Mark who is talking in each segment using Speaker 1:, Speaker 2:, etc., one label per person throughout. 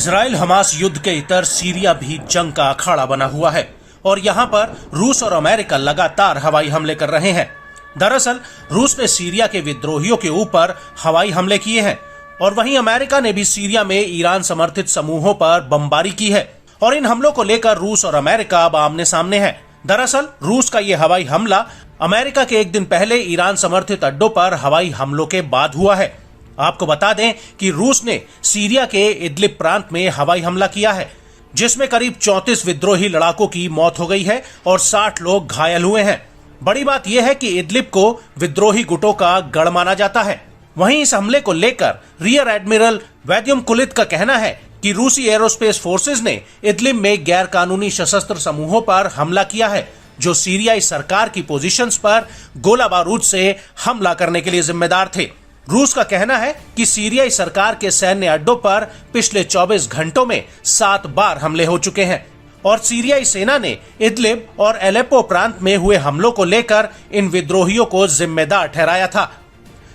Speaker 1: Israel Hamas युद्ध के इतर सीरिया भी जंग का अखाड़ा बना हुआ है और यहाँ पर रूस और अमेरिका लगातार हवाई हमले कर रहे हैं। दरअसल रूस ने सीरिया के विद्रोहियों के ऊपर हवाई हमले किए हैं और वहीं अमेरिका ने भी सीरिया में ईरान समर्थित समूहों पर बमबारी की है और इन हमलों को लेकर रूस और अमेरिका अब आमने सामने है। दरअसल रूस का ये हवाई हमला अमेरिका के एक दिन पहले ईरान समर्थित अड्डों पर हवाई हमलों के बाद हुआ है। आपको बता दें कि रूस ने सीरिया के इदलिब प्रांत में हवाई हमला किया है, जिसमें करीब 34 विद्रोही लड़ाकों की मौत हो गई है और 60 लोग घायल हुए हैं। बड़ी बात यह है कि इदलिब को विद्रोही गुटों का गढ़ माना जाता है। वहीं इस हमले को लेकर रियर एडमिरल वैद्युम कुलित का कहना है कि रूसी एरोस्पेस फोर्सेज ने इदलिब में गैर कानूनी सशस्त्र समूहों पर हमला किया है, जो सीरियाई सरकार की पोजीशंस पर गोला बारूद से हमला करने के लिए जिम्मेदार थे। रूस का कहना है कि सीरियाई सरकार के सैन्य अड्डों पर पिछले 24 घंटों में 7 बार हमले हो चुके हैं और सीरियाई सेना ने इदलिब और एलेप्पो प्रांत में हुए हमलों को लेकर इन विद्रोहियों को जिम्मेदार ठहराया था।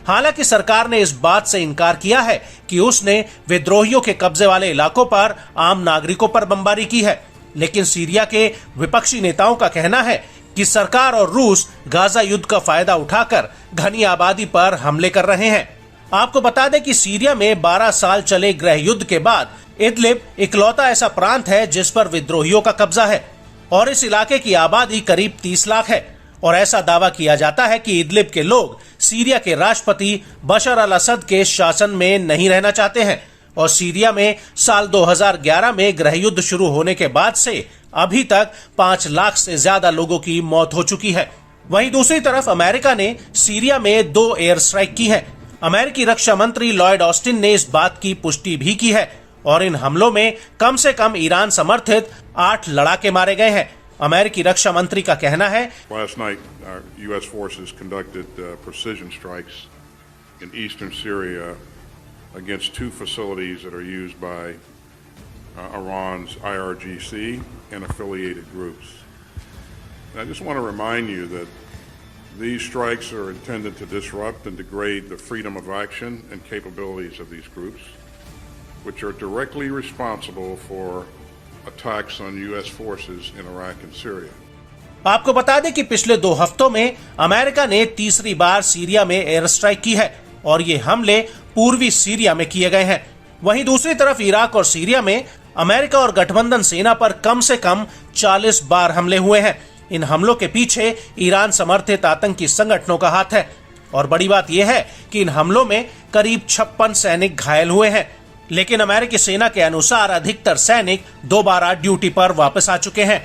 Speaker 1: हालांकि सरकार ने इस बात से इनकार किया है कि उसने विद्रोहियों के कब्जे वाले इलाकों पर आम नागरिकों पर बमबारी की है, लेकिन सीरिया के विपक्षी नेताओं का कहना है कि सरकार और रूस गाजा युद्ध का फायदा उठाकर घनी आबादी पर हमले कर रहे हैं। आपको बता दें कि सीरिया में 12 साल चले गृह युद्ध के बाद इदलिब इकलौता ऐसा प्रांत है जिस पर विद्रोहियों का कब्जा है और इस इलाके की आबादी करीब 30 लाख है और ऐसा दावा किया जाता है कि इदलिब के लोग सीरिया के राष्ट्रपति बशर अल असद के शासन में नहीं रहना चाहते हैं और सीरिया में साल 2011 में गृह युद्ध शुरू होने के बाद से अभी तक 5 लाख से ज्यादा लोगों की मौत हो चुकी है। वहीं दूसरी तरफ अमेरिका ने सीरिया में 2 एयर स्ट्राइक की है। अमेरिकी रक्षा मंत्री लॉयड ऑस्टिन ने इस बात की पुष्टि भी की है और इन हमलों में कम से कम ईरान समर्थित 8 लड़ाके मारे गए हैं। अमेरिकी रक्षा मंत्री का कहना है,
Speaker 2: Last night, our U.S. forces conducted precision strikes in eastern Syria against 2 facilities that are used by Iran's IRGC and affiliated groups. And I just want to remind you that these strikes are intended to disrupt and degrade the freedom of action and capabilities of these groups, which are directly responsible for attacks on U.S. forces in Iraq and Syria.
Speaker 1: आपको बता दें कि पिछले 2 हफ्तों में America ने तीसरी बार Syria में एयर स्ट्राइक की है और ये हमले पूर्वी सीरिया में किए गए हैं। वहीं दूसरी तरफ इराक और सीरिया में अमेरिका और गठबंधन सेना पर कम से कम 40 बार हमले हुए हैं। इन हमलों के पीछे ईरान समर्थित आतंकी संगठनों का हाथ है और बड़ी बात यह है कि इन हमलों में करीब 56 सैनिक घायल हुए हैं, लेकिन अमेरिकी सेना के अनुसार अधिकतर सैनिक दोबारा ड्यूटी पर वापस आ चुके हैं।